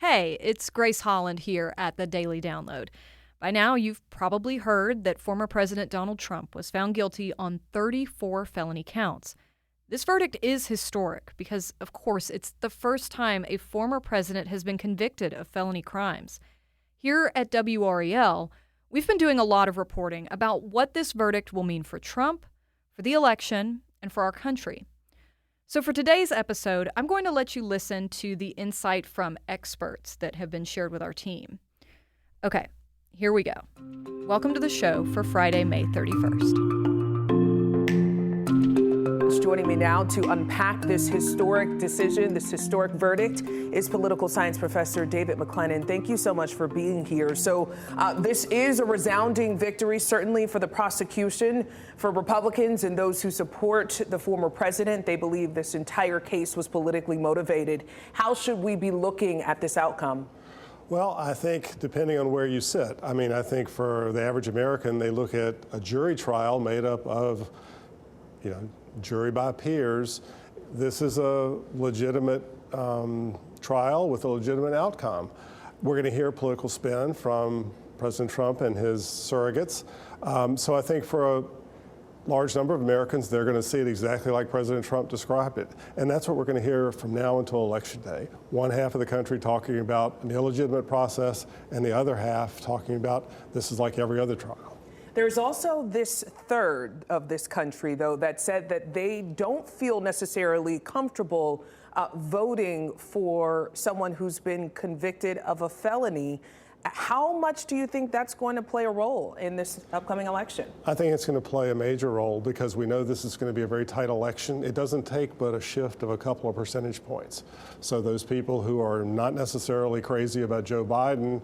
Hey, it's Grace Holland here at the Daily Download. By now, you've probably heard that former President Donald Trump was found guilty on 34 felony counts. This verdict is historic because, of course, it's the first time a former president has been convicted of felony crimes. Here at WRAL, we've been doing a lot of reporting about what this verdict will mean for Trump, for the election, and for our country. So for today's episode, I'm going to let you listen to the insight from experts that have been shared with our team. Okay, here we go. Welcome to the show for Friday, May 31st. Joining me now to unpack this historic decision, this historic verdict, is political science professor David McLennan. Thank you so much for being here. So this is a resounding victory, certainly for the prosecution, for Republicans and those who support the former president. They believe this entire case was politically motivated. How should we be looking at this outcome? Well, I think depending on where you sit. I think for the average American, they look at a jury trial made up of, jury by peers. This is a legitimate trial with a legitimate outcome. We're going to hear political spin from President Trump and his surrogates. So I think for a large number of Americans, they're going to see it exactly like President Trump described it. And that's what we're going to hear from now until Election Day. One half of the country talking about an illegitimate process, and the other half talking about this is like every other trial. There's also this third of this country, though, that said that they don't feel necessarily comfortable voting for someone who's been convicted of a felony. How much do you think that's going to play a role in this upcoming election? I think it's going to play a major role because we know this is going to be a very tight election. It doesn't take but a shift of a couple of percentage points. So those people who are not necessarily crazy about Joe Biden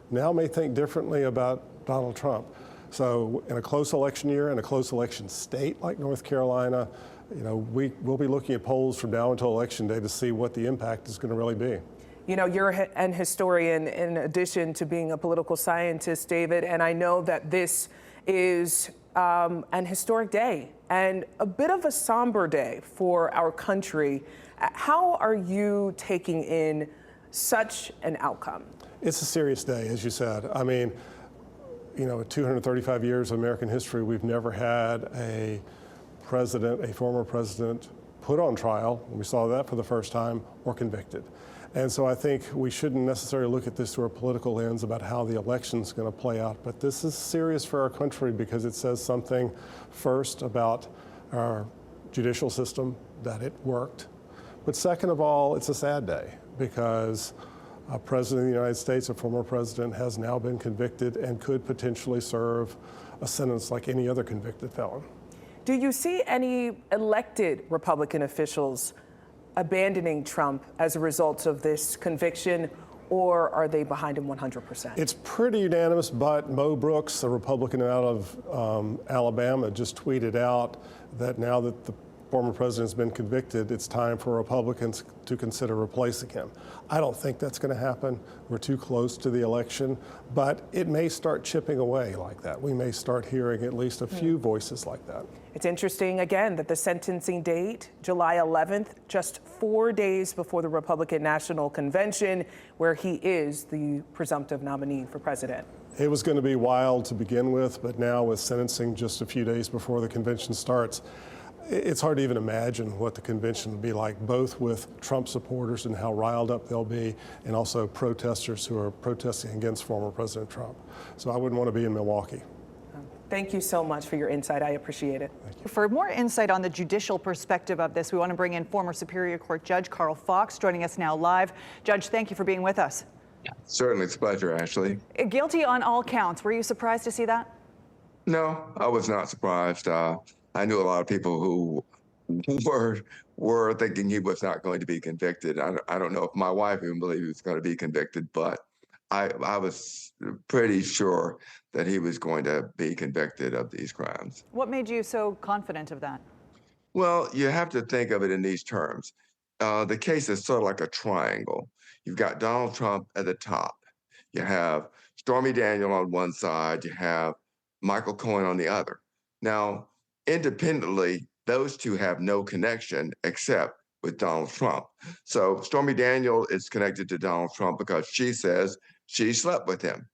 now may think differently about Donald Trump. So in a close election year, in a close election state like North Carolina, we'll be looking at polls from now until Election Day to see what the impact is going to really be. You're an historian in addition to being a political scientist, David, and I know that this is an historic day and a bit of a somber day for our country. How are you taking in such an outcome? It's a serious day, as you said. 235 years of American history, we've never had a former president, put on trial, and we saw that for the first time, or convicted. And so I think we shouldn't necessarily look at this through a political lens about how the election's going to play out. But this is serious for our country because it says something first about our judicial system, that it worked. But second of all, it's a sad day because a president of the United States, a former president, has now been convicted and could potentially serve a sentence like any other convicted felon. Do you see any elected Republican officials abandoning Trump as a result of this conviction, or are they behind him 100%? It's pretty unanimous, but Mo Brooks, a Republican out of Alabama, just tweeted out that now that the former president has been convicted, it's time for Republicans to consider replacing him. I don't think that's going to happen. We're too close to the election, but it may start chipping away like that. We may start hearing at least a few voices like that. It's interesting, again, that the sentencing date, July 11th, just 4 days before the Republican National Convention, where he is the presumptive nominee for president. It was going to be wild to begin with, but now with sentencing just a few days before the convention starts, it's hard to even imagine what the convention will be like, both with Trump supporters and how riled up they'll be, and also protesters who are protesting against former President Trump. So I wouldn't want to be in Milwaukee. Thank you so much for your insight. I appreciate it. For more insight on the judicial perspective of this, we want to bring in former Superior Court Judge Carl Fox, joining us now live. Judge, thank you for being with us. Certainly, it's a pleasure, Ashley. Guilty on all counts. Were you surprised to see that? No, I was not surprised. I knew a lot of people who were thinking he was not going to be convicted. I don't know if my wife even believed he was going to be convicted, but I was pretty sure that he was going to be convicted of these crimes. What made you so confident of that? Well, you have to think of it in these terms. The case is sort of like a triangle. You've got Donald Trump at the top. You have Stormy Daniels on one side. You have Michael Cohen on the other. Now, independently, those two have no connection except with Donald Trump. So Stormy Daniels is connected to Donald Trump because she says she slept with him.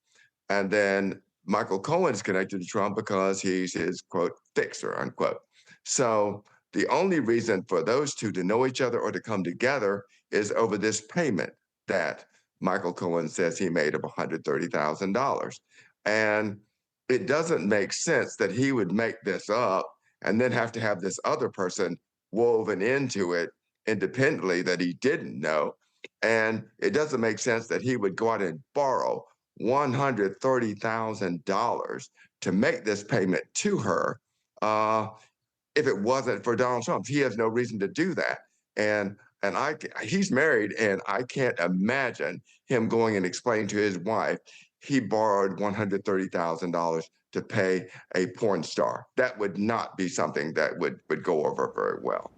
And then Michael Cohen is connected to Trump because he's his, quote, fixer, unquote. So the only reason for those two to know each other or to come together is over this payment that Michael Cohen says he made of $130,000. And it doesn't make sense that he would make this up and then have to have this other person woven into it independently that he didn't know. And it doesn't make sense that he would go out and borrow $130,000 to make this payment to her if it wasn't for Donald Trump. He has no reason to do that. And he's married, and I can't imagine him going and explaining to his wife he borrowed $130,000 to pay a porn star. That would not be something that would go over very well.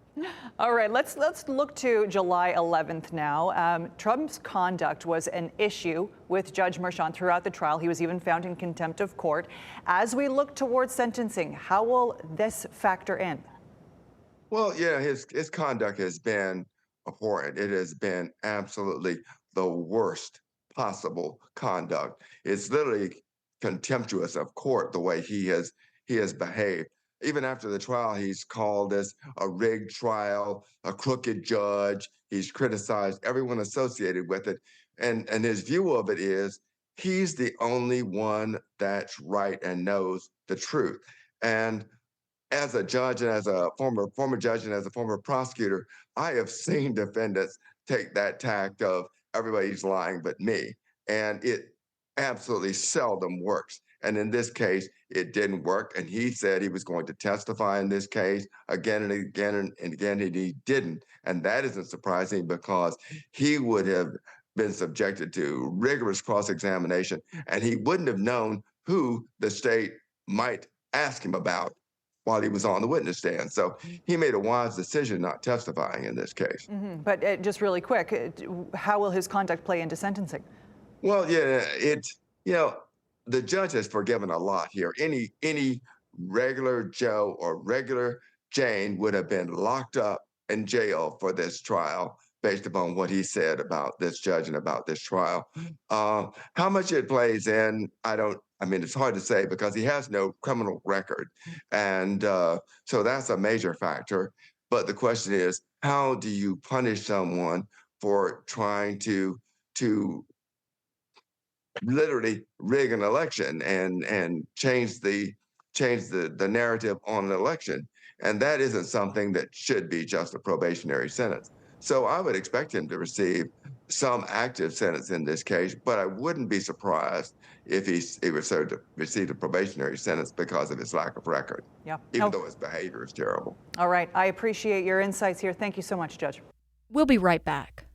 All right, let's look to July 11th now. Trump's conduct was an issue with Judge Merchan throughout the trial. He was even found in contempt of court. As we look towards sentencing, how will this factor in? Well, yeah, his conduct has been abhorrent. It has been absolutely the worst possible conduct. It's literally contemptuous of court the way he has behaved. Even after the trial, he's called this a rigged trial, a crooked judge. He's criticized everyone associated with it. And his view of it is he's the only one that's right and knows the truth. And as a judge and as a former judge and as a former prosecutor, I have seen defendants take that tact of everybody's lying but me. And it absolutely seldom works. And in this case, it didn't work. And he said he was going to testify in this case again and again and again, and he didn't. And that isn't surprising because he would have been subjected to rigorous cross-examination, and he wouldn't have known who the state might ask him about while he was on the witness stand. So he made a wise decision not testifying in this case. Mm-hmm. But just really quick, how will his conduct play into sentencing? Well, yeah, the judge has forgiven a lot here. Any regular Joe or regular Jane would have been locked up in jail for this trial based upon what he said about this judge and about this trial. How much it plays in, it's hard to say because he has no criminal record. And so that's a major factor. But the question is, how do you punish someone for trying to literally rig an election and change the narrative on an election? And that isn't something that should be just a probationary sentence. So I would expect him to receive some active sentence in this case, but I wouldn't be surprised if he was to receive a probationary sentence because of his lack of record, even though his behavior is terrible. All right. I appreciate your insights here. Thank you so much, Judge. We'll be right back.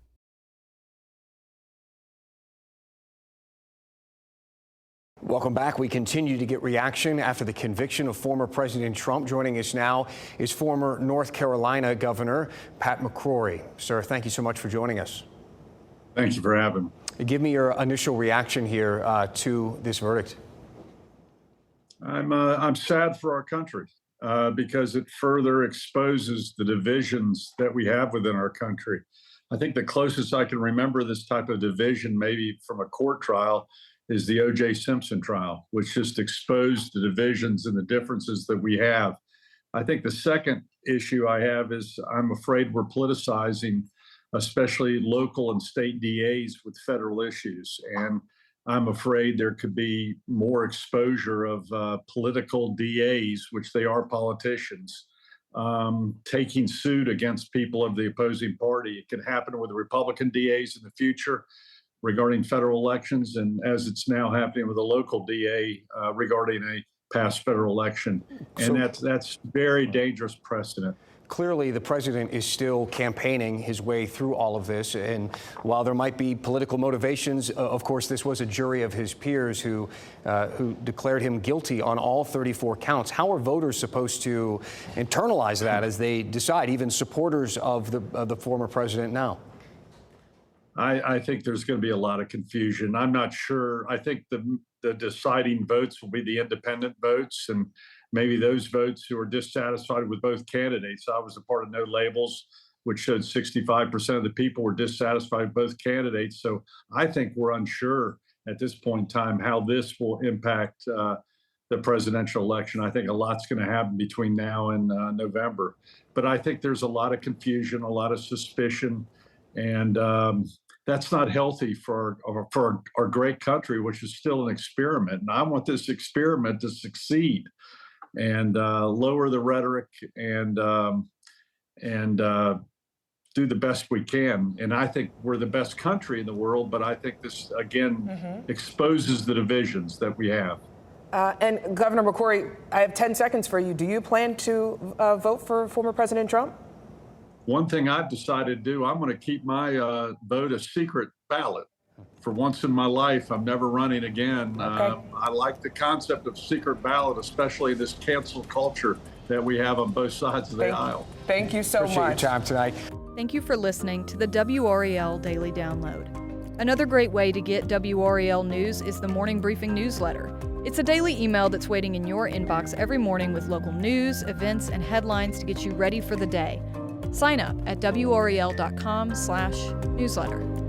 Welcome back. We continue to get reaction after the conviction of former President Trump. Joining us now is former North Carolina Governor Pat McCrory. Sir, thank you so much for joining us. Thank you for having me. Give me your initial reaction here to this verdict. I'm sad for our country because it further exposes the divisions that we have within our country. I think the closest I can remember this type of division, maybe from a court trial, is the O.J. Simpson trial, which just exposed the divisions and the differences that we have. I think the second issue I have is I'm afraid we're politicizing, especially local and state DAs with federal issues. And I'm afraid there could be more exposure of political DAs, which they are politicians, taking suit against people of the opposing party. It can happen with the Republican DAs in the future regarding federal elections, and as it's now happening with a local DA regarding a past federal election. And that's very dangerous precedent. Clearly, the president is still campaigning his way through all of this. And while there might be political motivations, of course, this was a jury of his peers who declared him guilty on all 34 counts. How are voters supposed to internalize that as they decide, even supporters of the former president now? I think there's going to be a lot of confusion. I'm not sure. I think the deciding votes will be the independent votes and maybe those votes who are dissatisfied with both candidates. I was a part of No Labels. which showed 65% of the people were dissatisfied with both candidates. So I think we're unsure at this point in time how this will impact the presidential election. I think a lot's going to happen between now and November. But I think there's a lot of confusion, a lot of suspicion, and that's not healthy for our great country, which is still an experiment. And I want this experiment to succeed and lower the rhetoric and do the best we can. And I think we're the best country in the world, but I think this, again, exposes the divisions that we have. And Governor McCrory, I have 10 seconds for you. Do you plan to vote for former President Trump? One thing I've decided to do, I'm going to keep my vote a secret ballot. For once in my life, I'm never running again. Okay. I like the concept of secret ballot, especially this cancel culture that we have on both sides of the aisle. Thank you so Appreciate much. your time tonight. Thank you for listening to the WRAL Daily Download. Another great way to get WRAL news is the Morning Briefing newsletter. It's a daily email that's waiting in your inbox every morning with local news, events, and headlines to get you ready for the day. Sign up at WRAL.com/newsletter.